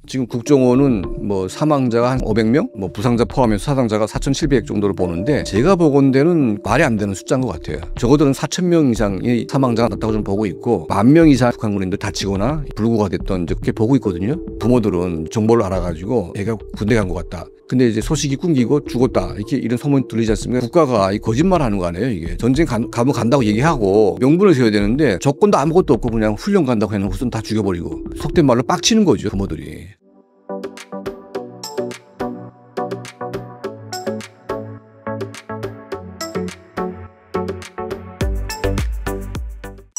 지금 국정원은 뭐 사망자가 한 500명, 뭐 부상자 포함해서 사상자가 4,700 정도로 보는데 제가 보건대는 말이 안 되는 숫자인 것 같아요. 적어도 4,000명 이상의 사망자가 났다고 좀 보고 있고 10,000명 이상 북한 군인들 다치거나 불구가 됐던 그렇게 보고 있거든요. 부모들은 정보를 알아가지고 애가 군대 간 것 같다. 근데 이제 소식이 끊기고 죽었다. 이렇게 이런 소문이 들리지 않습니까? 국가가 이 거짓말하는 거 아니에요, 이게. 전쟁 가면 간다고 얘기하고 명분을 세워야 되는데 조건도 아무것도 없고 그냥 훈련 간다고 해놓고선 다 죽여버리고 속된 말로 빡치는 거죠, 부모들이.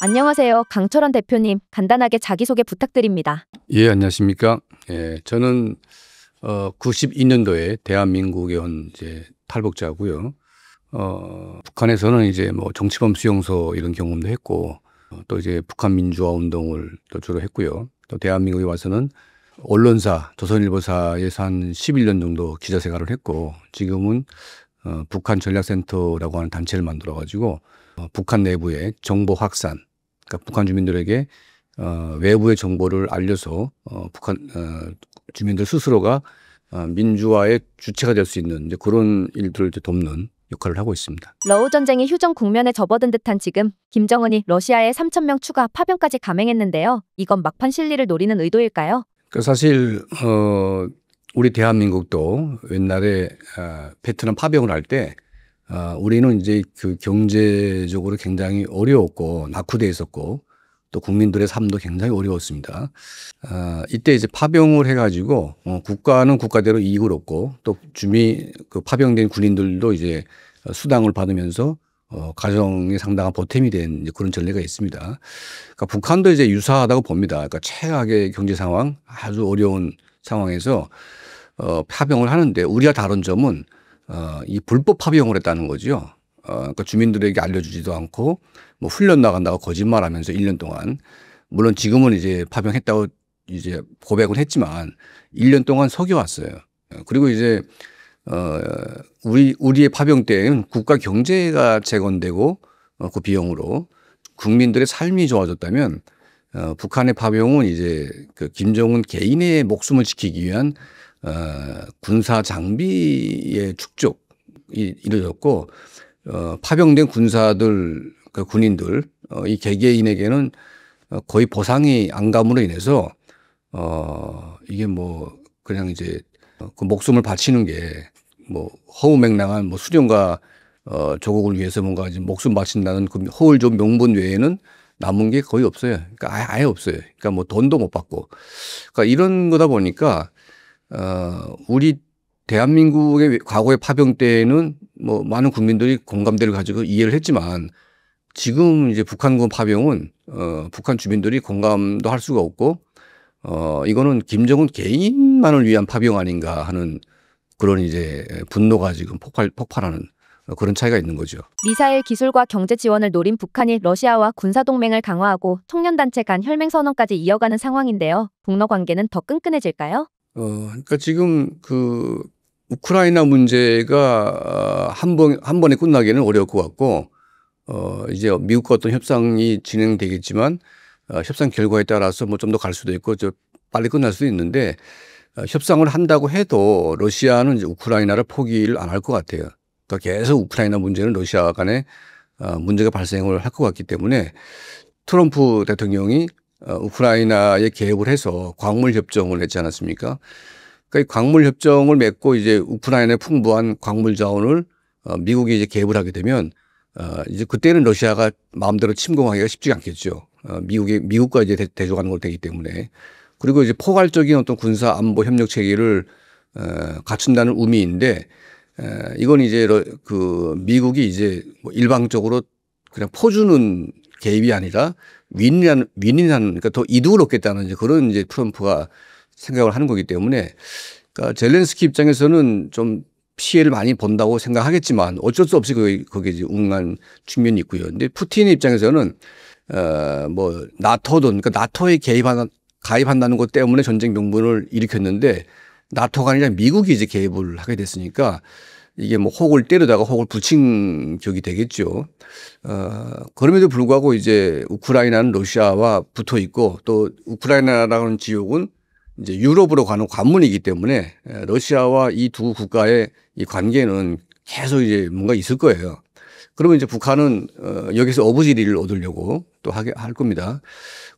안녕하세요. 강철원 대표님, 간단하게 자기소개 부탁드립니다. 예, 안녕하십니까. 예, 저는 92년도에 대한민국에 온 이제 탈북자고요. 북한에서는 이제 뭐 정치범 수용소 이런 경험도 했고, 또 이제 북한 민주화 운동을 또 주로 했고요. 또 대한민국에 와서는 언론사, 조선일보사에서 한 11년 정도 기자 생활을 했고, 지금은 북한 전략센터라고 하는 단체를 만들어가지고 북한 내부의 정보 확산, 그러니까 북한 주민들에게 외부의 정보를 알려서 북한 주민들 스스로가 민주화의 주체가 될 수 있는 이제 그런 일들을 이제 돕는 역할을 하고 있습니다. 러우 전쟁이 휴전 국면에 접어든 듯한 지금 김정은이 러시아에 3,000명 추가 파병까지 감행했는데요. 이건 막판 실리를 노리는 의도일까요? 그러니까 사실 우리 대한민국도 옛날에 베트남 파병을 할 때 우리는 이제 그 경제적으로 굉장히 어려웠고 낙후돼 있었고 또 국민들의 삶도 굉장히 어려웠습니다. 이때 이제 파병을 해가지고 국가는 국가대로 이익을 얻고 또 그 파병된 군인들도 이제 수당을 받으면서 가정에 상당한 보탬이 된 이제 그런 전례가 있습니다. 그러니까 북한도 이제 유사하다고 봅니다. 그러니까 최악의 경제 상황, 아주 어려운 상황에서 파병을 하는데 우리가 다른 점은 이 불법 파병을 했다는 거죠. 그러니까 주민들에게 알려주지도 않고 뭐 훈련 나간다고 거짓말하면서 1년 동안 물론 지금은 이제 파병했다고 이제 고백을 했지만 1년 동안 속여왔어요. 그리고 이제 우리의 파병 때는 국가 경제가 재건되고 그 비용으로 국민들의 삶이 좋아졌다면 북한의 파병은 이제 그 김정은 개인의 목숨을 지키기 위한 군사 장비의 축적이 이루어졌고 파병된 군사들, 그 군인들, 이 개개인에게는 거의 보상이 안 감으로 인해서 이게 뭐 그냥 이제 그 목숨을 바치는 게 뭐 허무맹랑한 뭐 수령과 조국을 위해서 뭔가 이제 목숨 바친다는 그 허울좋은 명분 외에는 남은 게 거의 없어요. 그러니까 아예 없어요. 그러니까 뭐 돈도 못 받고. 그러니까 이런 거다 보니까 우리 대한민국의 과거의 파병 때는 뭐 많은 국민들이 공감대를 가지고 이해를 했지만 지금 이제 북한군 파병은 북한 주민들이 공감도 할 수가 없고 이거는 김정은 개인만을 위한 파병 아닌가 하는 그런 이제 분노가 지금 폭발하는 그런 차이가 있는 거죠. 미사일 기술과 경제 지원을 노린 북한이 러시아와 군사동맹을 강화하고 청년단체 간 혈맹선언까지 이어가는 상황인데요. 북러 관계는 더 끈끈해질까요? 그러니까 지금 그 우크라이나 문제가 한 번에 끝나기는 어려울 것 같고 이제 미국과 어떤 협상이 진행되겠지만 협상 결과에 따라서 뭐 좀 더 갈 수도 있고 빨리 끝날 수도 있는데 협상을 한다고 해도 러시아는 이제 우크라이나를 포기를 안 할 것 같아요. 그러니까 계속 우크라이나 문제는 러시아 간에 문제가 발생을 할 것 같기 때문에 트럼프 대통령이 우크라이나에 개입을 해서 광물 협정을 맺지 않았습니까? 그러니까 이 광물 협정을 맺고 이제 우크라이나의 풍부한 광물 자원을 미국이 이제 개입을 하게 되면 이제 그때는 러시아가 마음대로 침공하기가 쉽지 않겠죠. 미국과 이제 대조하는 걸 되기 때문에. 그리고 이제 포괄적인 어떤 군사 안보 협력 체계를 갖춘다는 의미인데 이건 이제 그 미국이 이제 뭐 일방적으로 그냥 퍼주는 개입이 아니라 윈윈하는 그러니까 더 이득을 얻겠다는 이제 그런 이제 트럼프가 생각을 하는 거기 때문에 그러니까 젤렌스키 입장에서는 좀 피해를 많이 본다고 생각하겠지만 어쩔 수 없이 거기에 이제 웅한 측면이 있고요. 근데 푸틴의 입장에서는 뭐 나토든 그러니까 나토에 가입한다는 것 때문에 전쟁 명분을 일으켰는데 나토가 아니라 미국이 이제 개입을 하게 됐으니까 이게 뭐 혹을 때리다가 혹을 붙인 격이 되겠죠. 그럼에도 불구하고 이제 우크라이나는 러시아와 붙어 있고 또 우크라이나라는 지역은 이제 유럽으로 가는 관문이기 때문에 러시아와 이 두 국가의 이 관계는 계속 이제 뭔가 있을 거예요. 그러면 이제 북한은 여기서 어부지리를 얻으려고 또 할 겁니다.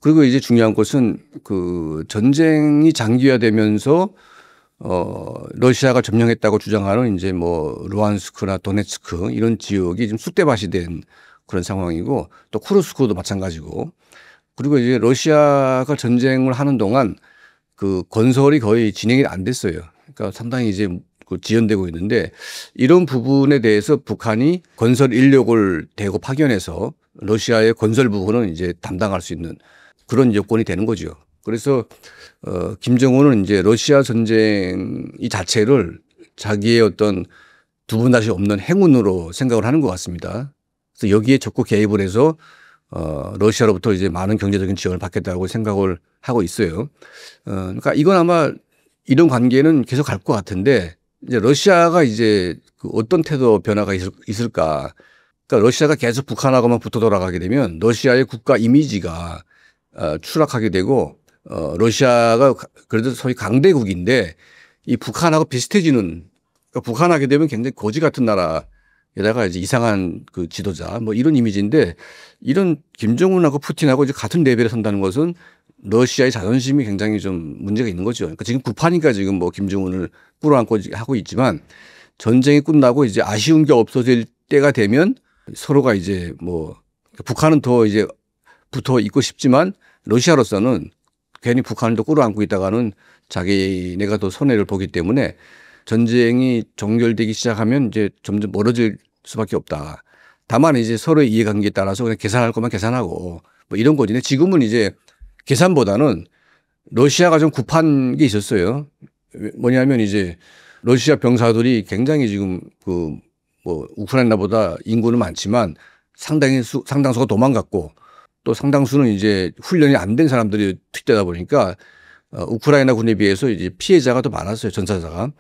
그리고 이제 중요한 것은 그 전쟁이 장기화되면서 러시아가 점령했다고 주장하는 이제 뭐 루안스크나 도네츠크 이런 지역이 지금 쑥대밭이 된 그런 상황이고 또 쿠르스크도 마찬가지고 그리고 이제 러시아가 전쟁을 하는 동안 그 건설이 거의 진행이 안 됐어요. 그러니까 상당히 이제 그 지연되고 있는데 이런 부분에 대해서 북한이 건설 인력을 대거 파견해서 러시아의 건설 부분은 이제 담당할 수 있는 그런 여건이 되는 거죠. 그래서 김정은은 이제 러시아 전쟁 이 자체를 자기의 어떤 두 번 다시 없는 행운으로 생각을 하는 것 같습니다. 그래서 여기에 적극 개입을 해서 러시아로부터 이제 많은 경제적인 지원을 받겠다고 생각을 하고 있어요. 그러니까 이건 아마 이런 관계는 계속 갈 것 같은데 이제 러시아가 이제 그 어떤 태도 변화가 있을까. 그러니까 러시아가 계속 북한하고만 붙어 돌아가게 되면 러시아의 국가 이미지가 추락하게 되고 러시아가 그래도 소위 강대국인데 이 북한하고 비슷해지는 그러니까 북한하게 되면 굉장히 거지 같은 나라에다가 이제 이상한 그 지도자 뭐 이런 이미지인데 이런 김정은하고 푸틴하고 이제 같은 레벨에 선다는 것은 러시아의 자존심이 굉장히 좀 문제가 있는 거죠. 그러니까 지금 급하니까 지금 뭐 김정은을 끌어안고 하고 있지만 전쟁이 끝나고 이제 아쉬운 게 없어질 때가 되면 서로가 이제 뭐 북한은 더 이제 붙어 있고 싶지만 러시아로서는 괜히 북한을 더 끌어안고 있다가는 자기네가 더 손해를 보기 때문에 전쟁이 종결되기 시작하면 이제 점점 멀어질 수밖에 없다. 다만 이제 서로의 이해관계에 따라서 그냥 계산할 것만 계산하고 뭐 이런 거지. 지금은 이제 계산보다는 러시아가 좀 급한 게 있었어요. 뭐냐면 이제 러시아 병사들이 굉장히 지금 그 뭐 우크라이나보다 인구는 많지만 상당수가 도망갔고 또 상당수는 이제 훈련이 안 된 사람들이 투입되다 보니까 우크라이나 군에 비해서 이제 피해자가 더 많았어요. 전사자가.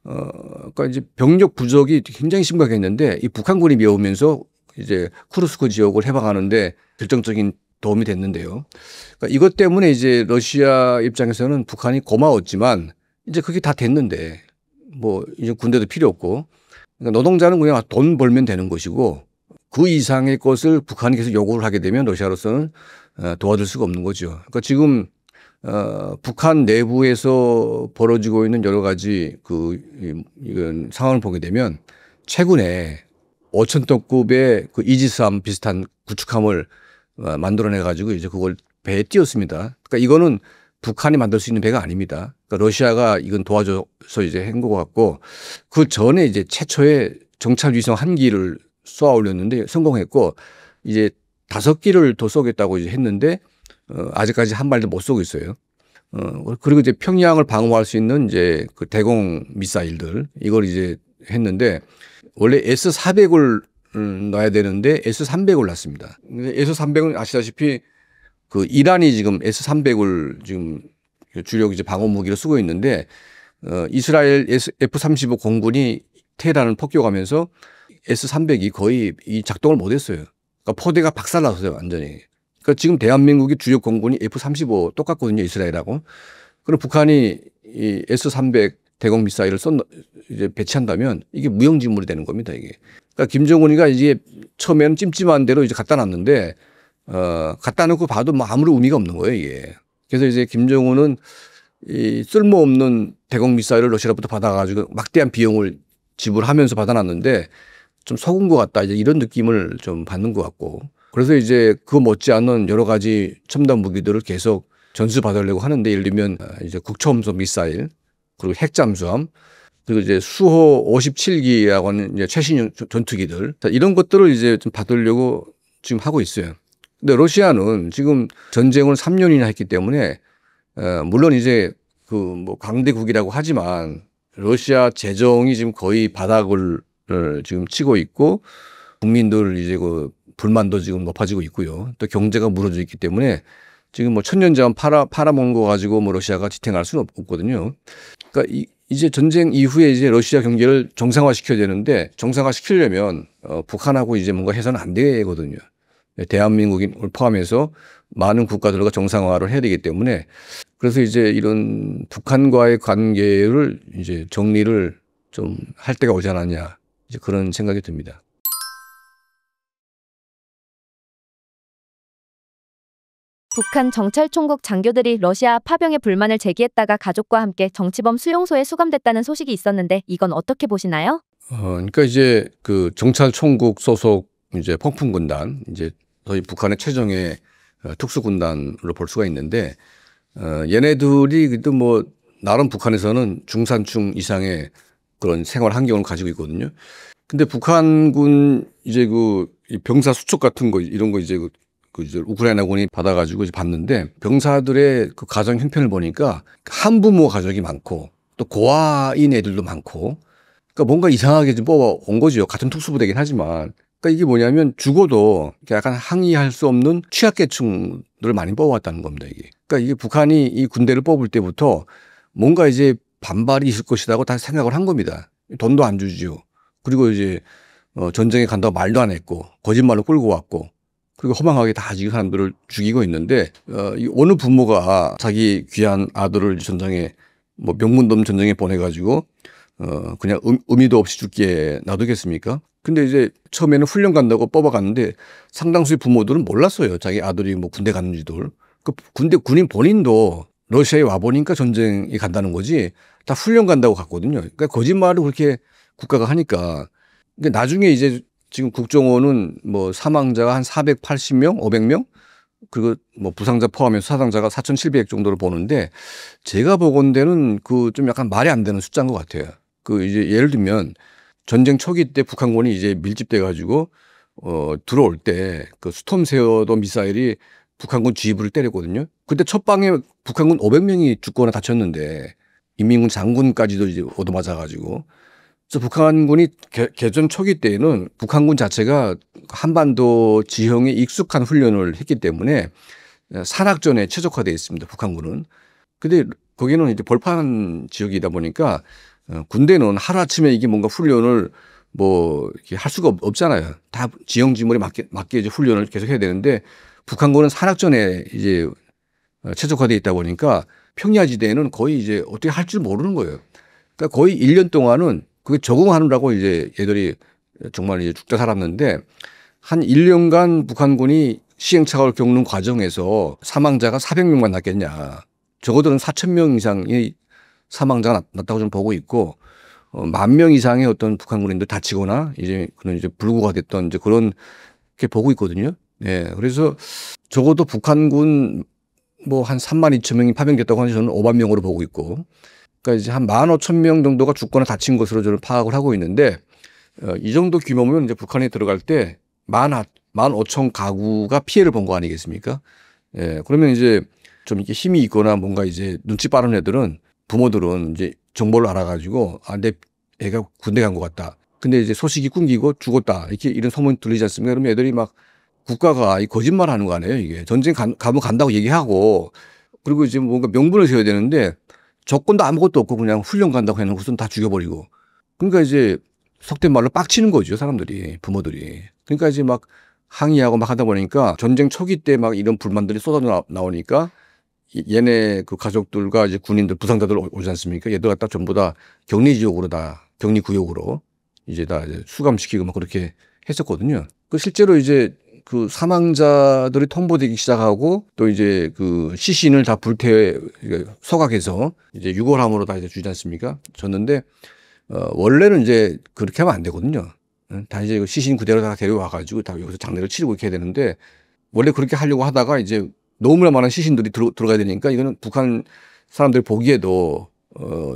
그러니까 이제 병력 부족이 굉장히 심각했는데 이 북한군이 미워오면서 이제 쿠르스크 지역을 해방하는데 결정적인 도움이 됐는데요. 그러니까 이것 때문에 이제 러시아 입장에서는 북한이 고마웠지만 이제 그게 다 됐는데 뭐 이제 군대도 필요 없고 그러니까 노동자는 그냥 돈 벌면 되는 것이고 그 이상의 것을 북한이 계속 요구를 하게 되면 러시아로서는 도와줄 수가 없는 거죠. 그러니까 지금 북한 내부에서 벌어지고 있는 여러 가지 이건 상황을 보게 되면 최근에 5,000톤급의 그 이지스함 비슷한 구축함을 만들어내 가지고 이제 그걸 배에 띄웠습니다. 그러니까 이거는 북한이 만들 수 있는 배가 아닙니다. 그러니까 러시아가 이건 도와줘서 이제 한 것 같고 그 전에 이제 최초의 정찰 위성 한 기를 쏘아 올렸는데 성공했고 이제 5기를 더 쏘겠다고 이제 했는데 아직까지 한 발도 못 쏘고 있어요. 그리고 이제 평양을 방어할 수 있는 이제 그 대공 미사일들 이걸 이제 했는데 원래 S-400을 놔야 되는데 S-300을 놨습니다. S-300은 아시다시피 그 이란이 지금 S-300을 지금 주력 이제 방어 무기로 쓰고 있는데 이스라엘 F-35 공군이 테헤란을 폭격하면서 S-300이 거의 이 작동을 못했어요. 그러니까 포대가 박살났어요 완전히. 그러니까 지금 대한민국의 주력 공군이 F-35 똑같거든요 이스라엘하고. 그럼 북한이 이 S-300 대공 미사일을 이제 배치한다면 이게 무용지물이 되는 겁니다 이게. 그러니까 김정은이가 이제 처음에는 찜찜한 대로 이제 갖다 놨는데 갖다 놓고 봐도 뭐 아무런 의미가 없는 거예요 이게. 그래서 이제 김정은은 이 쓸모없는 대공 미사일을 러시아로부터 받아가지고 막대한 비용을 지불하면서 받아놨는데 좀 속은 것 같다 이제 이런 느낌을 좀 받는 것 같고 그래서 이제 그 못지않은 여러 가지 첨단 무기들을 계속 전수받으려고 하는데 예를 들면 이제 국초음속 미사일 그리고 핵잠수함 그리고 이제 수호 57기라고 하는 이제 최신 전투기들 이런 것들을 이제 좀 받으려고 지금 하고 있어요. 근데 러시아는 지금 전쟁을 3년이나 했기 때문에 물론 이제 그 뭐 강대국이라고 하지만 러시아 재정이 지금 거의 바닥을 지금 치고 있고 국민들 이제 그 불만도 지금 높아지고 있고요. 또 경제가 무너져 있기 때문에 지금 뭐 천년전 팔아먹은 거 가지고 뭐 러시아가 지탱할 수는 없거든요. 그러니까 이제 전쟁 이후에 이제 러시아 경제를 정상화 시켜야 되는데 정상화 시키려면 북한하고 이제 뭔가 해서는 안 되거든요. 대한민국을 포함해서 많은 국가들과 정상화를 해야 되기 때문에 그래서 이제 이런 북한과의 관계를 이제 정리를 좀 할 때가 오지 않았냐, 이제 그런 생각이 듭니다. 북한 정찰총국 장교들이 러시아 파병에 불만을 제기했다가 가족과 함께 정치범 수용소에 수감됐다는 소식이 있었는데 이건 어떻게 보시나요? 그러니까 이제 그 정찰총국 소속 이제 폭풍군단, 이제 저희 북한의 최정예 특수군단으로 볼 수가 있는데, 얘네들이 그래도 뭐 나름 북한에서는 중산층 이상의 그런 생활 환경을 가지고 있거든요. 근데 북한군 이제 그 병사 수첩 같은 거 이런 거 이제 그 이제 우크라이나군이 받아가지고 이제 봤는데, 병사들의 그 가정 형편을 보니까 한부모 가족이 많고 또 고아인 애들도 많고, 그러니까 뭔가 이상하게 좀 뽑아온 거죠. 같은 특수부대긴 하지만. 그러니까 이게 뭐냐면 죽어도 약간 항의할 수 없는 취약계층들을 많이 뽑아왔다는 겁니다, 이게. 그러니까 이게 북한이 이 군대를 뽑을 때부터 뭔가 이제 반발이 있을 것이라고 다 생각을 한 겁니다. 돈도 안 주지요. 그리고 이제 전쟁에 간다고 말도 안 했고 거짓말로 끌고 왔고, 그리고 허망하게 다 지금 사람들을 죽이고 있는데, 이 어느 부모가 자기 귀한 아들을 전쟁에 뭐 명분도 없는 전쟁에 보내가지고 그냥 의미도 없이 죽게 놔두겠습니까? 근데 이제 처음에는 훈련 간다고 뽑아갔는데 상당수의 부모들은 몰랐어요. 자기 아들이 뭐 군대 갔는지도. 그 군대 군인 본인도 러시아에 와 보니까 전쟁이 간다는 거지 다 훈련 간다고 갔거든요. 그러니까 거짓말을 그렇게 국가가 하니까. 그러니까 나중에 이제 지금 국정원은 뭐 사망자가 한 480명, 500명, 그리고 뭐 부상자 포함해서 사상자가 4,700 정도로 보는데, 제가 보건대는 그 좀 약간 말이 안 되는 숫자인 것 같아요. 그 이제 예를 들면 전쟁 초기 때 북한군이 이제 밀집돼 가지고 들어올 때 그 스톰세어도 미사일이 북한군 지휘부를 때렸거든요. 그때 첫 방에 북한군 500명이 죽거나 다쳤는데 인민군 장군까지도 이제 얻어맞아 가지고. 그래서 북한군이 개전 초기 때에는 북한군 자체가 한반도 지형에 익숙한 훈련을 했기 때문에 산악전에 최적화되어 있습니다, 북한군은. 근데 거기는 이제 벌판 지역이다 보니까 군대는 하루아침에 이게 뭔가 훈련을 뭐 이렇게 할 수가 없잖아요. 다 지형지물에 맞게 이제 훈련을 계속 해야 되는데, 북한군은 산악전에 이제 최적화되어 있다 보니까 평야지대에는 거의 이제 어떻게 할 줄 모르는 거예요. 그러니까 거의 1년 동안은 그게 적응하느라고 이제 얘들이 정말 이제 죽다 살았는데, 한 1년간 북한군이 시행착오를 겪는 과정에서 사망자가 400명만 났겠냐. 적어도는 4,000명 이상의 사망자가 났다고 좀 보고 있고, 10,000명 이상의 어떤 북한군인들 다치거나 이제 그런 이제 불구가 됐던 이제 그런 게 보고 있거든요. 네. 그래서 적어도 북한군 뭐 한 32,000명이 파병됐다고 하는 저는 5만 명으로 보고 있고, 그러니까 이제 한 15,000명 정도가 죽거나 다친 것으로 저는 파악을 하고 있는데, 이 정도 규모면 이제 북한에 들어갈 때 15,000 가구가 피해를 본 거 아니겠습니까? 예. 그러면 이제 좀 이렇게 힘이 있거나 뭔가 이제 눈치 빠른 애들은, 부모들은 이제 정보를 알아가지고 내 애가 군대 간 것 같다. 근데 이제 소식이 끊기고 죽었다, 이렇게 이런 소문이 들리지 않습니까? 그러면 애들이 막 국가가 이 거짓말 하는 거 아니에요, 이게. 전쟁 가면 간다고 얘기하고, 그리고 이제 뭔가 명분을 세워야 되는데 조건도 아무것도 없고 그냥 훈련 간다고 해놓고선 다 죽여버리고. 그러니까 이제 속된 말로 빡치는 거죠, 사람들이, 부모들이. 그러니까 이제 막 항의하고 막 하다 보니까 전쟁 초기 때 막 이런 불만들이 쏟아 나오니까 얘네 그 가족들과 이제 군인들, 부상자들 오지 않습니까? 얘들 갖다 전부 다 격리 지역으로 격리 구역으로 이제 다 이제 수감시키고 막 그렇게 했었거든요. 그 실제로 이제 그 사망자들이 통보되기 시작하고 또 이제 그 시신을 다 소각해서 이제 유골함으로 다 이제 주지 않습니까? 줬는데, 원래는 이제 그렇게 하면 안 되거든요. 다 이제 시신 그대로 다 데려와 가지고 다 여기서 장례를 치르고 이렇게 해야 되는데, 원래 그렇게 하려고 하다가 이제 너무나 많은 시신들이 들어가야 되니까 이거는 북한 사람들 보기에도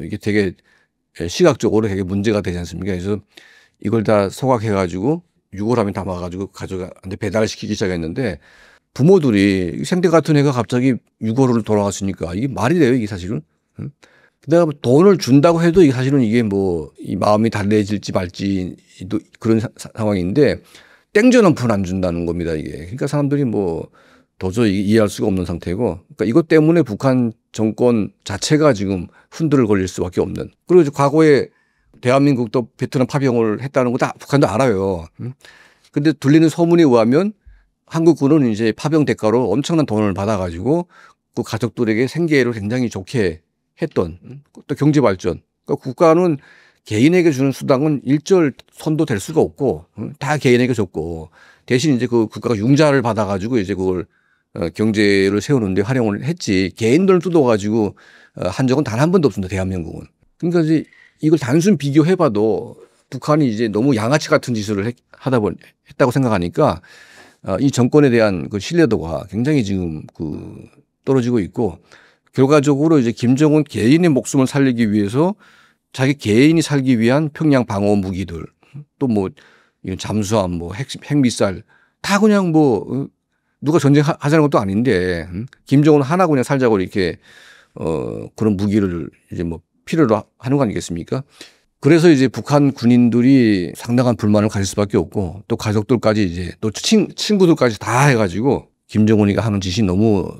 이게 되게 시각적으로 되게 문제가 되지 않습니까? 그래서 이걸 다 소각해 가지고 유골함에 담아 가지고 가족한테 배달을 시키기 시작했는데, 부모들이 생태 같은 애가 갑자기 유골을 돌아갔으니까 이게 말이 돼요, 이게 사실은? 응? 내가 뭐 돈을 준다고 해도 이게 사실은 이게 뭐 이 마음이 달래질지 말지도 그런 상황인데, 땡전 한 푼 안 준다는 겁니다, 이게. 그러니까 사람들이 뭐 도저히 이해할 수가 없는 상태고, 그러니까 이것 때문에 북한 정권 자체가 지금 흔들을 걸릴 수밖에 없는. 그리고 이제 과거에 대한민국도 베트남 파병을 했다는 거 다 북한도 알아요. 근데 들리는 소문에 의하면 한국군은 이제 파병 대가로 엄청난 돈을 받아가지고 그 가족들에게 생계를 굉장히 좋게 했던 또 경제 발전. 그러니까 국가는 개인에게 주는 수당은 일절 선도 될 수가 없고 다 개인에게 줬고 대신 이제 그 국가가 융자를 받아가지고 이제 그걸 경제를 세우는데 활용을 했지 개인들을 뜯어가지고 한 적은 단 한 번도 없습니다. 대한민국은. 그러니까 이제 이걸 단순 비교해봐도 북한이 이제 너무 양아치 같은 짓을 했다고 생각하니까 이 정권에 대한 그 신뢰도가 굉장히 지금 떨어지고 있고 결과적으로 이제 김정은 개인의 목숨을 살리기 위해서 자기 개인이 살기 위한 평양 방어 무기들 또 뭐 잠수함 뭐 핵미사일 다 그냥 뭐 누가 전쟁하자는 것도 아닌데 김정은 하나 그냥 살자고 이렇게 그런 무기를 이제 뭐 필요로 하는 거 아니겠습니까? 그래서 이제 북한 군인들이 상당한 불만을 가질 수밖에 없고 또 가족들까지 이제 또 친구들까지 다 해가지고 김정은이가 하는 짓이 너무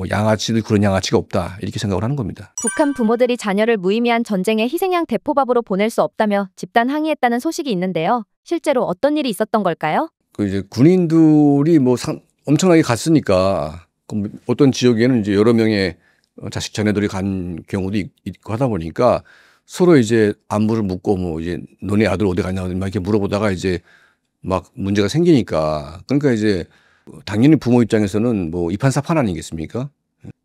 양아치들 그런 양아치가 없다 이렇게 생각을 하는 겁니다. 북한 부모들이 자녀를 무의미한 전쟁의 희생양 대포밥으로 보낼 수 없다며 집단 항의했다는 소식이 있는데요. 실제로 어떤 일이 있었던 걸까요? 그 이제 군인들이 뭐 엄청나게 갔으니까 어떤 지역에는 이제 여러 명의 자식 자녀들이 간 경우도 있고 하다 보니까 서로 이제 안부를 묻고 뭐 이제 너네 아들 어디 갔냐 막 이렇게 물어보다가 이제 막 문제가 생기니까 그러니까 이제 당연히 부모 입장에서는 뭐 이판사판 아니겠습니까?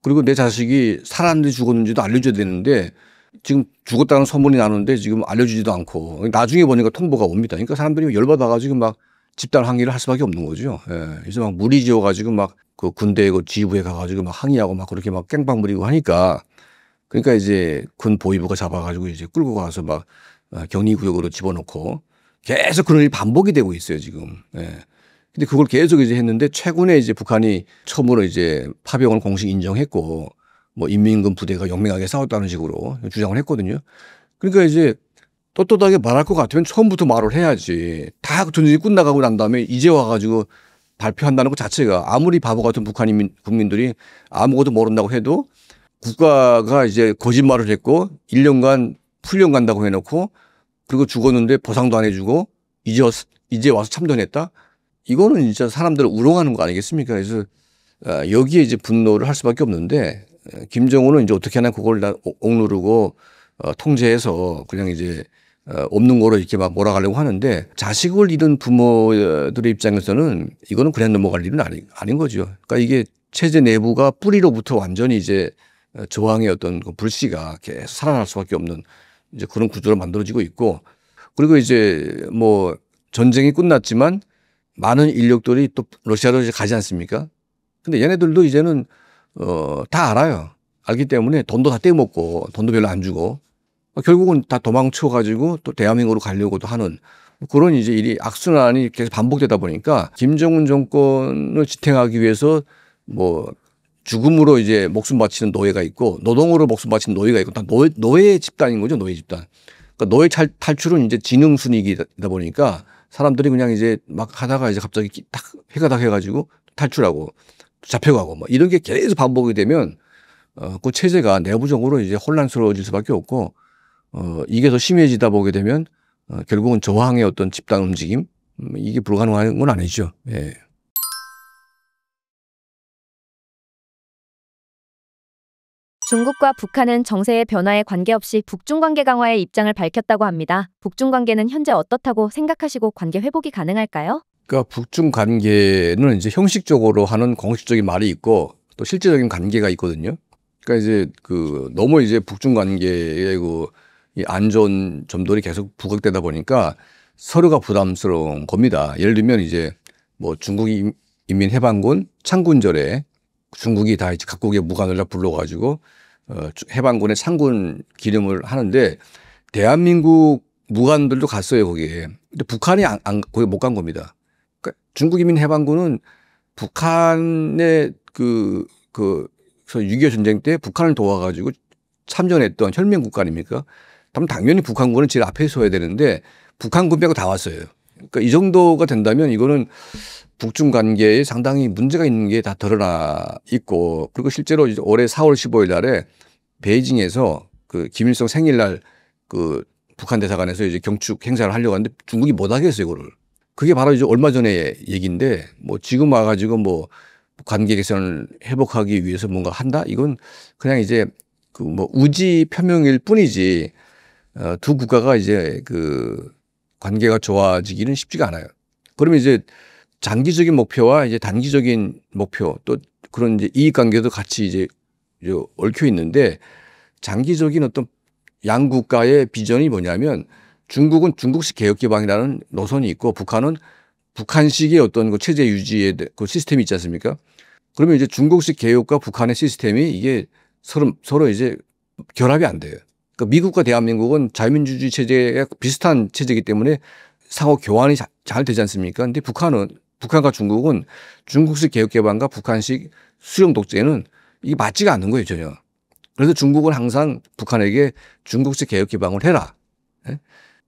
그리고 내 자식이 살았는지 죽었는지도 알려줘야 되는데 지금 죽었다는 소문이 나는데 지금 알려주지도 않고 나중에 보니까 통보가 옵니다. 그러니까 사람들이 열받아가지고 막 집단 항의를 할 수밖에 없는 거죠. 예. 그래서 막 무리 지어가지고 막 그 군대 그 지휘부에 가가지고 막 항의하고 막 그렇게 막 깽빵 부리고 하니까 그러니까 이제 군 보위부가 잡아가지고 이제 끌고 가서 막 격리구역으로 집어넣고 계속 그런 일이 반복이 되고 있어요 지금. 예. 근데 그걸 계속 이제 했는데 최근에 이제 북한이 처음으로 이제 파병을 공식 인정했고 뭐 인민군 부대가 용맹하게 싸웠다는 식으로 주장을 했거든요. 그러니까 이제 떳떳하게 말할 것 같으면 처음부터 말을 해야지. 다 전쟁이 끝나가고 난 다음에 이제 와가지고 발표한다는 것 자체가 아무리 바보 같은 북한 국민들이 아무것도 모른다고 해도 국가가 이제 거짓말을 했고 1년간 훈련 간다고 해놓고 그리고 죽었는데 보상도 안 해주고 이제 와서 참전했다. 이거는 진짜 사람들을 우롱하는 거 아니겠습니까? 그래서 여기에 이제 분노를 할 수밖에 없는데 김정은은 이제 어떻게 하나 그걸 다 억누르고 통제해서 그냥 이제 없는 거로 이렇게 막 몰아가려고 하는데 자식을 잃은 부모들의 입장에서는 이거는 그냥 넘어갈 일은 아닌 거죠. 그러니까 이게 체제 내부가 뿌리로부터 완전히 이제 저항의 어떤 그 불씨가 계속 살아날 수밖에 없는 이제 그런 구조로 만들어지고 있고 그리고 이제 뭐 전쟁이 끝났지만 많은 인력들이 또 러시아로 이제 가지 않습니까? 근데 얘네들도 이제는 다 알아요. 알기 때문에 돈도 다 떼먹고 돈도 별로 안 주고 결국은 다 도망쳐 가지고 또 대한민국으로 가려고도 하는 그런 이제 일이 악순환이 계속 반복되다 보니까 김정은 정권을 지탱하기 위해서 뭐 죽음으로 이제 목숨 바치는 노예가 있고 노동으로 목숨 바치는 노예가 있고 다 노예 집단인 거죠. 노예 집단. 그러니까 노예 탈출은 이제 지능 순이기다 보니까 사람들이 그냥 이제 막 하다가 이제 갑자기 딱 해가 딱 해가지고 탈출하고 잡혀가고 뭐 이런 게 계속 반복이 되면 그 체제가 내부적으로 이제 혼란스러워질 수밖에 없고 이게 더 심해지다 보게 되면 결국은 저항의 어떤 집단 움직임 이게 불가능한 건 아니죠. 예. 중국과 북한은 정세의 변화에 관계없이 북중 관계 강화의 입장을 밝혔다고 합니다. 북중 관계는 현재 어떻다고 생각하시고 관계 회복이 가능할까요? 그러니까 북중 관계는 이제 형식적으로 하는 공식적인 말이 있고 또 실제적인 관계가 있거든요. 그러니까 이제 너무 이제 북중 관계의 이 안 좋은 점들이 계속 부각되다 보니까 서로가 부담스러운 겁니다. 예를 들면 이제 뭐 중국 인민해방군 창군절에 중국이 다 이제 각국의 무관을 다 불러가지고 해방군의 창군 기념을 하는데 대한민국 무관들도 갔어요 거기에. 근데 북한이 거기 못 간 겁니다. 그러니까 중국 인민해방군은 북한의 6.25 전쟁 때 북한을 도와가지고 참전했던 혈맹 국가 아닙니까? 그럼 당연히 북한군은 제일 앞에 서야 되는데 북한군 빼고 다 왔어요. 그러니까 이 정도가 된다면 이거는 북중 관계에 상당히 문제가 있는 게 다 드러나 있고 그리고 실제로 이제 올해 4월 15일 날에 베이징에서 김일성 생일날 북한 대사관에서 이제 경축 행사를 하려고 하는데 중국이 못 하겠어요, 이거를. 그게 바로 이제 얼마 전에 얘기인데 뭐 지금 와가지고 뭐 관계 개선을 회복하기 위해서 뭔가 한다? 이건 그냥 이제 그 뭐 우지 표명일 뿐이지 두 국가가 이제 그 관계가 좋아지기는 쉽지가 않아요. 그러면 이제 장기적인 목표와 이제 단기적인 목표 또 그런 이제 이익 관계도 같이 이제 얽혀 있는데 장기적인 어떤 양 국가의 비전이 뭐냐면 중국은 중국식 개혁 개방이라는 노선이 있고 북한은 북한식의 어떤 그 체제 유지의 그 시스템이 있지 않습니까? 그러면 이제 중국식 개혁과 북한의 시스템이 이게 서로 이제 결합이 안 돼요. 그러니까 미국과 대한민국은 자유민주주의 체제가 비슷한 체제이기 때문에 상호 교환이 잘 되지 않습니까? 근데 북한과 중국은 중국식 개혁 개방과 북한식 수령 독재는 이게 맞지가 않는 거예요, 전혀. 그래서 중국은 항상 북한에게 중국식 개혁 개방을 해라.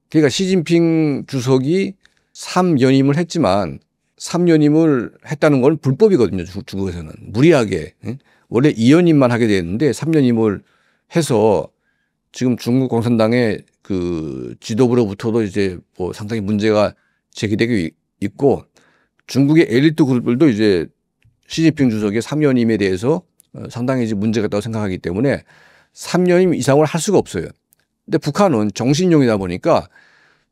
그러니까 시진핑 주석이 3연임을 했지만 3연임을 했다는 건 불법이거든요. 중국에서는. 무리하게. 원래 2연임만 하게 되었는데 3연임을 해서 지금 중국 공산당의 그 지도부로부터도 이제 뭐 상당히 문제가 제기되고 있고 중국의 엘리트 그룹들도 이제 시진핑 주석의 3연임에 대해서 상당히 이제 문제가 있다고 생각하기 때문에 3연임 이상을 할 수가 없어요. 근데 북한은 정신용이다 보니까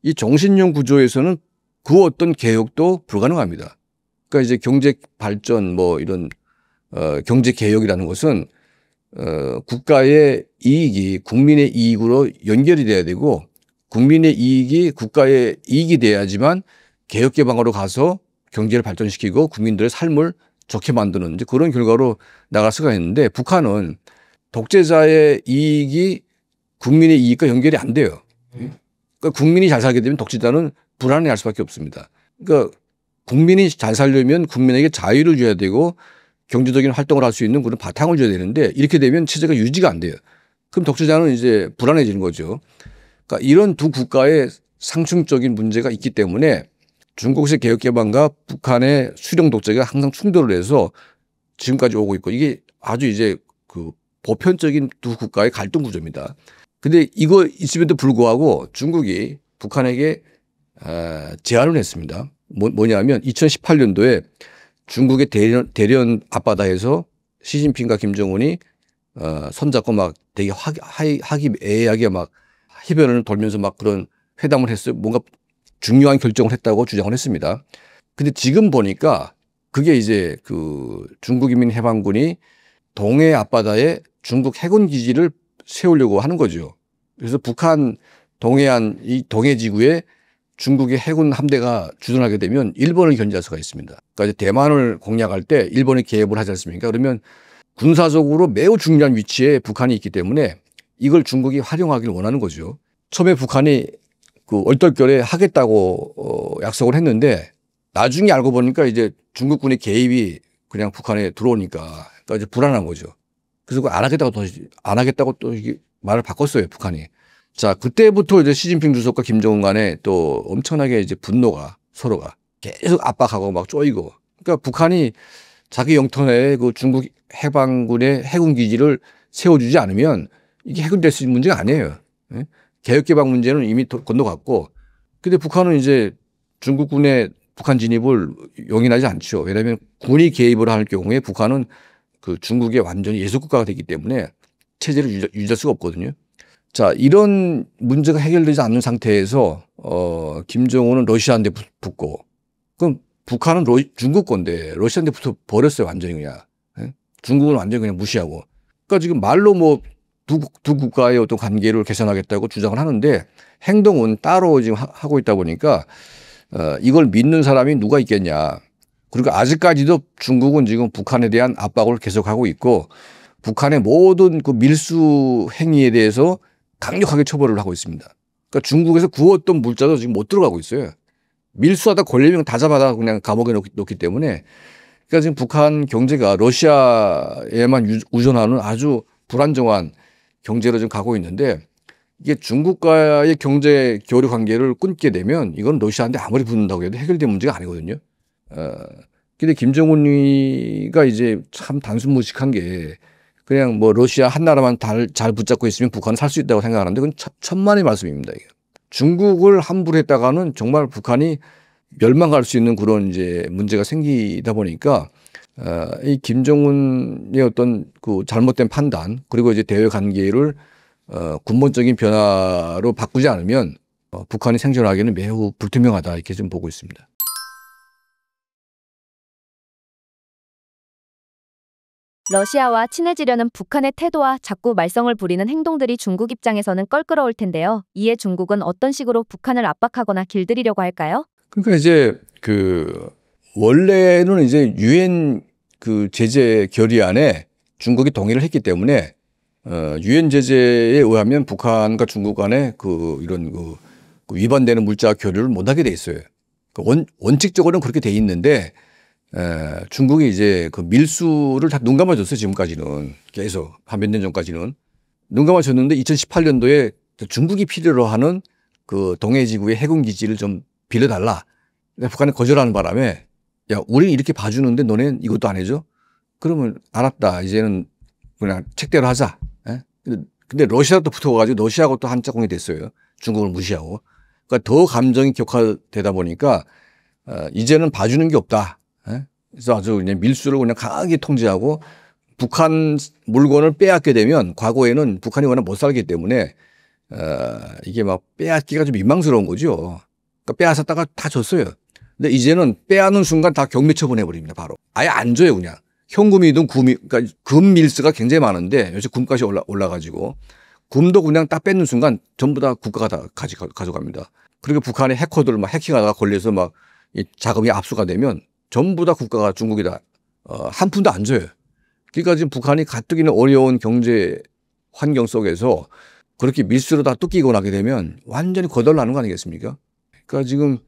이 정신용 구조에서는 그 어떤 개혁도 불가능합니다. 그러니까 이제 경제 발전 뭐 이런 경제 개혁이라는 것은 국가의 이익이 국민의 이익으로 연결이 돼야 되고 국민의 이익이 국가의 이익이 돼야지만 개혁 개방으로 가서 경제를 발전시키고 국민들의 삶을 좋게 만드는 이제 그런 결과로 나갈 수가 있는데 북한은 독재자의 이익이 국민의 이익과 연결이 안 돼요. 그러니까 국민이 잘 살게 되면 독재자는 불안해할 수밖에 없습니다. 그러니까 국민이 잘 살려면 국민에게 자유를 줘야 되고 경제적인 활동을 할 수 있는 그런 바탕을 줘야 되는데 이렇게 되면 체제가 유지가 안 돼요. 그럼 독재자는 이제 불안해지는 거죠. 그러니까 이런 두 국가의 상충적인 문제가 있기 때문에 중국식 개혁 개방과 북한의 수령 독재가 항상 충돌을 해서 지금까지 오고 있고 이게 아주 이제 그 보편적인 두 국가의 갈등 구조입니다. 근데 이거 있음에도 불구하고 중국이 북한에게 제안을 했습니다. 뭐냐면 2018년도에 중국의 대련 앞바다에서 시진핑과 김정은이 손잡고 막 되게 화기애애하게 막 해변을 돌면서 막 그런 회담을 했어요. 뭔가 중요한 결정을 했다고 주장을 했습니다. 근데 지금 보니까 그게 이제 그 중국인민해방군이 동해 앞바다에 중국 해군 기지를 세우려고 하는 거죠. 그래서 북한 동해안 이 동해지구에 중국의 해군 함대가 주둔하게 되면 일본을 견제할 수가 있습니다. 그러니까 대만을 공략할 때 일본이 개입을 하지 않습니까? 그러면 군사적으로 매우 중요한 위치에 북한이 있기 때문에 이걸 중국이 활용하기를 원하는 거죠. 처음에 북한이 그 얼떨결에 하겠다고 약속을 했는데 나중에 알고 보니까 이제 중국군의 개입이 그냥 북한에 들어오니까 그러니까 이제 불안한 거죠. 그래서 안 하겠다고 또 말을 바꿨어요, 북한이. 자, 그때부터 이제 시진핑 주석과 김정은 간에 또 엄청나게 이제 분노가 서로가 계속 압박하고 막 쪼이고. 그러니까 북한이 자기 영토 내에 그 중국 해방군의 해군 기지를 세워주지 않으면 이게 해결될 수 있는 문제가 아니에요. 개혁 개방 문제는 이미 건너갔고. 근데 북한은 이제 중국군의 북한 진입을 용인하지 않죠. 왜냐하면 군이 개입을 할 경우에 북한은 그 중국의 완전히 예속 국가가 되기 때문에 체제를 유지할 수가 없거든요. 자, 이런 문제가 해결되지 않는 상태에서 김정은은 러시아한테 붙고 그럼 북한은 중국 건데 러시아한테 붙어 버렸어요. 완전히 그냥. 중국은 완전히 그냥 무시하고. 그러니까 지금 말로 뭐 두 국가의 어떤 관계를 개선하겠다고 주장을 하는데 행동은 따로 지금 하고 있다 보니까 이걸 믿는 사람이 누가 있겠냐. 그리고 아직까지도 중국은 지금 북한에 대한 압박을 계속하고 있고 북한의 모든 그 밀수 행위에 대해서 강력하게 처벌을 하고 있습니다. 그러니까 중국에서 구웠던 물자도 지금 못 들어가고 있어요. 밀수하다 걸리면 다 잡아다 그냥 감옥에 넣기 때문에 그러니까 지금 북한 경제가 러시아에만 의존하는 아주 불안정한 경제로 지금 가고 있는데 이게 중국과의 경제 교류 관계를 끊게 되면 이건 러시아한테 아무리 붙는다고 해도 해결될 문제가 아니거든요. 근데 김정은이가 이제 참 단순무식한 게 그냥 뭐 러시아 한 나라만 잘 붙잡고 있으면 북한은 살 수 있다고 생각하는데 그건 천만의 말씀입니다. 이게. 중국을 함부로 했다가는 정말 북한이 멸망할 수 있는 그런 이제 문제가 생기다 보니까 이 김정은의 어떤 그 잘못된 판단 그리고 이제 대외 관계를 근본적인 변화로 바꾸지 않으면 북한이 생존하기는 매우 불투명하다 이렇게 좀 보고 있습니다. 러시아와 친해지려는 북한의 태도와 자꾸 말썽을 부리는 행동들이 중국 입장에서는 껄끄러울 텐데요. 이에 중국은 어떤 식으로 북한을 압박하거나 길들이려고 할까요? 그러니까 이제 그 원래는 이제 유엔 그 제재 결의안에 중국이 동의를 했기 때문에 유엔 제재에 의하면 북한과 중국 간에 그 이런 그 위반되는 물자 교류를 못하게 돼 있어요. 원칙적으로는 그렇게 돼 있는데 중국이 이제 그 밀수를 다 눈 감아줬어요. 지금까지는 계속 한 몇 년 전까지는 눈 감아줬는데 2018년도에 중국이 필요로 하는 그 동해지구의 해군 기지를 좀 빌려달라. 근데 북한이 거절하는 바람에 야, 우리 이렇게 봐주는데 너네는 이것도 안 해줘? 그러면 알았다. 이제는 그냥 책대로 하자. 예? 근데 러시아도 붙어가지고 러시아하고 또 한 짝꿍이 됐어요. 중국을 무시하고. 그러니까 더 감정이 격화되다 보니까 이제는 봐주는 게 없다. 예? 그래서 아주 그냥 밀수를 그냥 강하게 통제하고 북한 물건을 빼앗게 되면 과거에는 북한이 워낙 못 살기 때문에 이게 막 빼앗기가 좀 민망스러운 거죠. 그러니까 빼앗았다가 다 줬어요. 근데 이제는 빼앗는 순간 다 경매 처분해버립니다. 바로. 아예 안 줘요 그냥. 현금이든 금이, 그러니까 금 밀수가 굉장히 많은데 요새 금값이 올라가지고 금도 그냥 딱 뺏는 순간 전부 다 국가가 다 가져갑니다. 그리고 북한의 해커들 막 해킹하다가 걸려서 막 이 자금이 압수가 되면 전부 다 국가가 중국이 다 한 푼도 안 줘요. 그러니까 지금 북한이 가뜩이나 어려운 경제 환경 속에서 그렇게 밀수로 다 뚝끼고 나게 되면 완전히 거덜나는 거 아니겠습니까? 그러니까 지금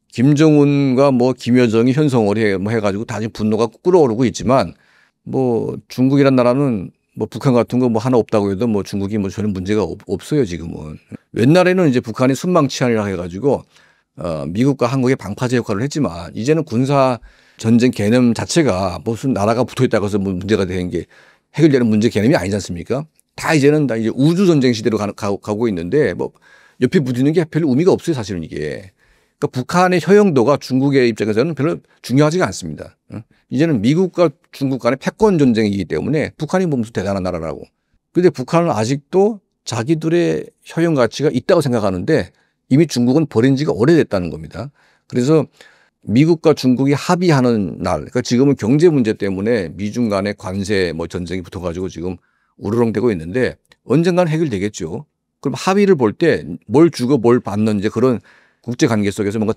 김정은과 뭐 김여정이 현성월이 뭐 해가지고 다 지금 분노가 끓어오르고 있지만 뭐 중국이란 나라는 뭐 북한 같은 거 뭐 하나 없다고 해도 뭐 중국이 뭐 전혀 문제가 없어요 지금은. 옛날에는 이제 북한이 순망치안이라 해가지고 미국과 한국의 방파제 역할을 했지만 이제는 군사 전쟁 개념 자체가 무슨 나라가 붙어 있다고 해서 뭐 문제가 되는 게 해결되는 문제 개념이 아니지 않습니까? 다 이제는 다 이제 우주 전쟁 시대로 가고 있는데 뭐 옆에 붙이는 게 별로 의미가 없어요 사실은 이게. 그러니까 북한의 효용도가 중국의 입장에서는 별로 중요하지가 않습니다. 이제는 미국과 중국 간의 패권 전쟁이기 때문에 북한이 뭐 무슨 대단한 나라라고. 그런데 북한은 아직도 자기들의 효용 가치가 있다고 생각하는데 이미 중국은 버린 지가 오래됐다는 겁니다. 그래서 미국과 중국이 합의하는 날, 그러니까 지금은 경제 문제 때문에 미중 간의 관세 뭐 전쟁이 붙어가지고 지금 우르렁대고 있는데 언젠가는 해결되겠죠. 그럼 합의를 볼 때 뭘 주고 뭘 받는 이제 그런 국제 관계 속에서 뭔가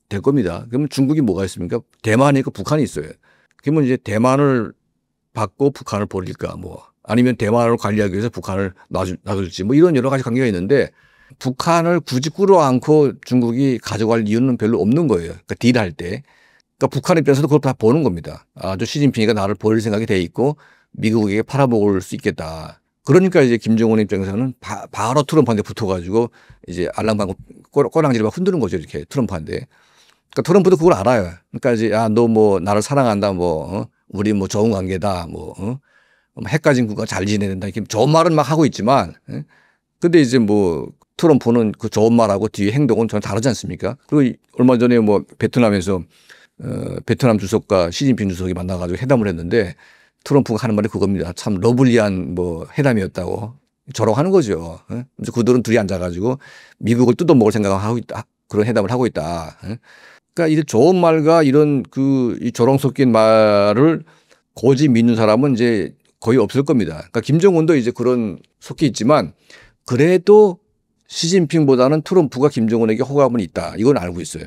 될 겁니다. 그러면 중국이 뭐가 있습니까? 대만이 있고 북한이 있어요. 그러면 이제 대만을 받고 북한을 버릴까 뭐 아니면 대만을 관리하기 위해서 북한을 놔줄지 뭐 이런 여러 가지 관계가 있는데 북한을 굳이 끌어안고 중국이 가져갈 이유는 별로 없는 거예요. 그러니까 딜할 때. 그러니까 북한 입장에서도 그걸 다 보는 겁니다. 아, 저 시진핑이가 나를 버릴 생각이 돼 있고 미국에게 팔아먹을 수 있겠다. 그러니까 이제 김정은 입장에서는 바로 트럼프한테 붙어가지고 이제 알랑방구 꼬랑지를 막 흔드는 거죠. 이렇게 트럼프한테. 그러니까 트럼프도 그걸 알아요. 그러니까 이제 야, 너 뭐 나를 사랑한다 뭐 우리 뭐 좋은 관계다 뭐 핵 가진 국가 잘 지내는다 이렇게 좋은 말은 막 하고 있지만 근데 이제 뭐 트럼프는 그 좋은 말하고 뒤에 행동은 전혀 다르지 않습니까? 그리고 얼마 전에 뭐 베트남에서 베트남 주석과 시진핑 주석이 만나가지고 회담을 했는데 트럼프가 하는 말이 그겁니다. 참 러블리한 뭐 회담이었다고 조롱하는 거죠. 그래서 그들은 둘이 앉아가지고 미국을 뜯어먹을 생각을 하고 있다. 그런 회담을 하고 있다. 그러니까 이 좋은 말과 이런 이 조롱 섞인 말을 고지 믿는 사람은 이제 거의 없을 겁니다. 그러니까 김정은도 이제 그런 속해 있지만 그래도 시진핑보다는 트럼프가 김정은에게 호감은 있다. 이건 알고 있어요.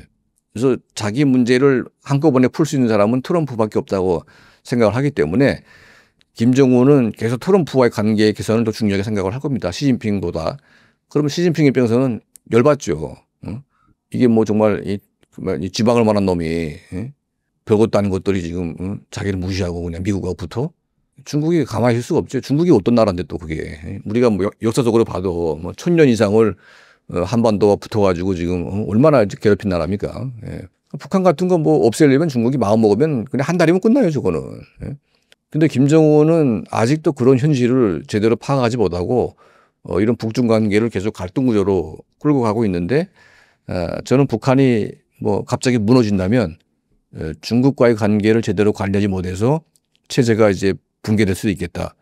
그래서 자기 문제를 한꺼번에 풀 수 있는 사람은 트럼프밖에 없다고 생각을 하기 때문에 김정은은 계속 트럼프와의 관계 개선을 더 중요하게 생각을 할 겁니다. 시진핑보다. 그러면 시진핑 입장에서는 열받죠. 이게 뭐 정말 이 지방을 만한 놈이 별것도 아닌 것들이 지금 자기를 무시하고 그냥 미국하고 붙어? 중국이 가만히 있을 수가 없죠. 중국이 어떤 나라인데 또 그게. 우리가 뭐 역사적으로 봐도 뭐 1000년 이상을 한반도와 붙어가지고 지금 얼마나 괴롭힌 나라입니까. 예. 북한 같은 거 뭐 없애려면 중국이 마음 먹으면 그냥 한 달이면 끝나요, 저거는. 예. 근데 김정은은 아직도 그런 현실을 제대로 파악하지 못하고 이런 북중 관계를 계속 갈등 구조로 끌고 가고 있는데 저는 북한이 뭐 갑자기 무너진다면 중국과의 관계를 제대로 관리하지 못해서 체제가 이제 붕괴될 수도 있겠다.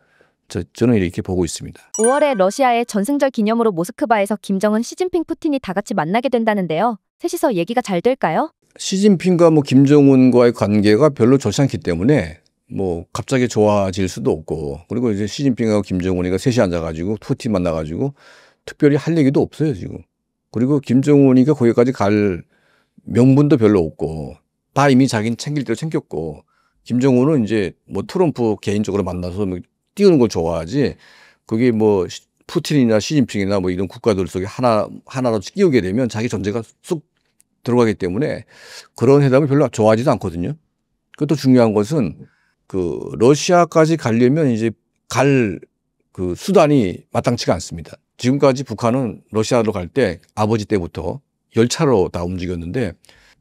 저는 이렇게 보고 있습니다. 5월에 러시아의 전승절 기념으로 모스크바에서 김정은, 시진핑, 푸틴이 다 같이 만나게 된다는데요. 셋이서 얘기가 잘 될까요? 시진핑과 뭐 김정은과의 관계가 별로 좋지 않기 때문에 뭐 갑자기 좋아질 수도 없고, 그리고 이제 시진핑하고 김정은이가 셋이 앉아가지고 푸틴 만나가지고 특별히 할 얘기도 없어요 지금. 그리고 김정은이가 거기까지 갈 명분도 별로 없고, 다 이미 자기는 챙길 대로 챙겼고, 김정은은 이제 뭐 트럼프 개인적으로 만나서 뭐 띄우는 걸 좋아하지, 그게 뭐 푸틴이나 시진핑이나 뭐 이런 국가들 속에 하나로 끼우게 되면 자기 전제가 쑥 들어가기 때문에 그런 회담을 별로 좋아하지도 않거든요. 그것도 중요한 것은 그 러시아까지 가려면 이제 갈 그 수단이 마땅치가 않습니다. 지금까지 북한은 러시아로 갈 때 아버지 때부터 열차로 다 움직였는데,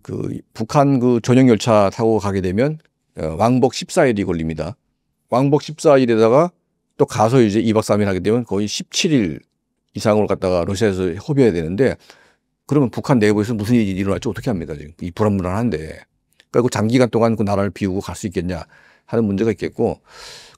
그 북한 그 전용 열차 타고 가게 되면 왕복 14일이 걸립니다. 왕복 14일에다가 또 가서 이제 2박 3일 하게 되면 거의 17일 이상을 갖다가 러시아에서 허비해야 되는데, 그러면 북한 내부에서 무슨 일이 일어날지 어떻게 합니까? 지금 이 불안불안한데. 그러니까 그 장기간 동안 그 나라를 비우고 갈 수 있겠냐 하는 문제가 있겠고,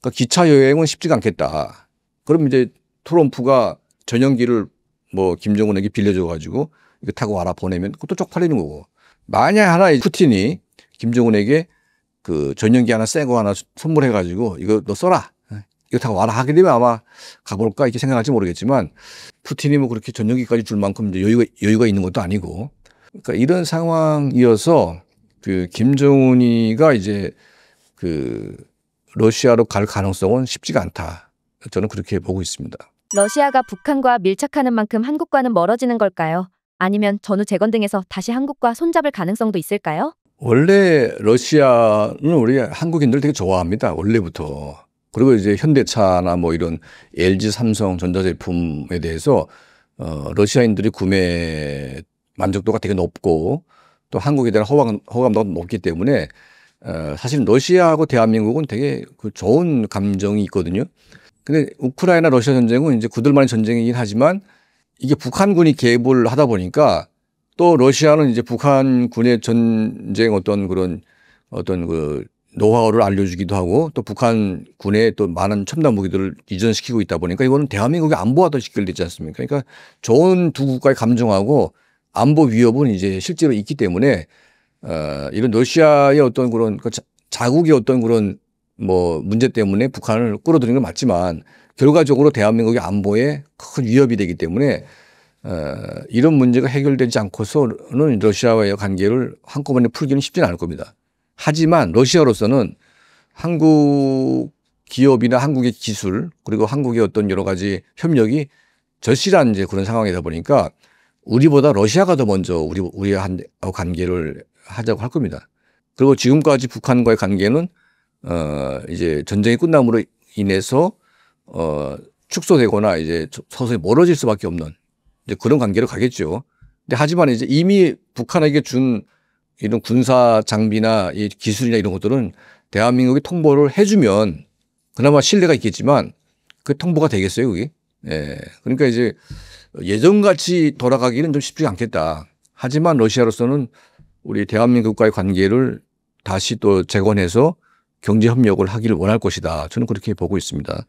그러니까 기차 여행은 쉽지가 않겠다. 그럼 이제 트럼프가 전용기를 뭐 김정은에게 빌려줘 가지고 이거 타고 와라 보내면 그것도 쪽팔리는 거고, 만약 하나 푸틴이 김정은에게 그 전용기 하나 새 거 하나 선물해 가지고 이거 너 써라, 이거 타고 와라 하게 되면 아마 가볼까 이렇게 생각할지 모르겠지만, 푸틴이 뭐 그렇게 전용기까지 줄 만큼 이제 여유가 있는 것도 아니고, 그러니까 이런 상황이어서 그 김정은이가 이제 그 러시아로 갈 가능성은 쉽지가 않다. 저는 그렇게 보고 있습니다. 러시아가 북한과 밀착하는 만큼 한국과는 멀어지는 걸까요? 아니면 전후 재건 등에서 다시 한국과 손잡을 가능성도 있을까요? 원래 러시아는 우리 한국인들 되게 좋아합니다. 원래부터. 그리고 이제 현대차나 뭐 이런 LG, 삼성, 전자제품에 대해서 러시아인들이 구매 만족도가 되게 높고, 또 한국에 대한 호감도가 높기 때문에 사실 러시아하고 대한민국은 되게 그 좋은 감정이 있거든요. 근데 우크라이나 러시아 전쟁은 이제 그들만의 전쟁이긴 하지만 이게 북한군이 개입을 하다 보니까, 또 러시아는 이제 북한군의 전쟁 어떤 그 노하우를 알려주기도 하고, 또 북한군에 또 많은 첨단 무기들을 이전시키고 있다 보니까 이거는 대한민국의 안보와도 직결되지 않습니까? 그러니까 좋은 두 국가의 감정하고 안보 위협은 이제 실제로 있기 때문에 이런 러시아의 어떤 그런 자국의 어떤 그런 뭐 문제 때문에 북한을 끌어들이는 건 맞지만, 결과적으로 대한민국의 안보에 큰 위협이 되기 때문에 이런 문제가 해결되지 않고서는 러시아와의 관계를 한꺼번에 풀기는 쉽지는 않을 겁니다. 하지만 러시아로서는 한국 기업이나 한국의 기술, 그리고 한국의 어떤 여러 가지 협력이 절실한 이제 그런 상황이다 보니까 우리보다 러시아가 더 먼저 우리하고 관계를 하자고 할 겁니다. 그리고 지금까지 북한과의 관계는 이제 전쟁이 끝남으로 인해서 축소되거나 이제 서서히 멀어질 수밖에 없는 이제 그런 관계로 가겠죠. 근데 하지만 이제 이미 북한에게 준 이런 군사 장비나 이 기술이나 이런 것들은 대한민국이 통보를 해주면 그나마 신뢰가 있겠지만, 그 통보가 되겠어요, 그게? 예. 그러니까 이제 예전같이 돌아가기는 좀 쉽지 않겠다. 하지만 러시아로서는 우리 대한민국과의 관계를 다시 또 재건해서 경제 협력을 하기를 원할 것이다. 저는 그렇게 보고 있습니다.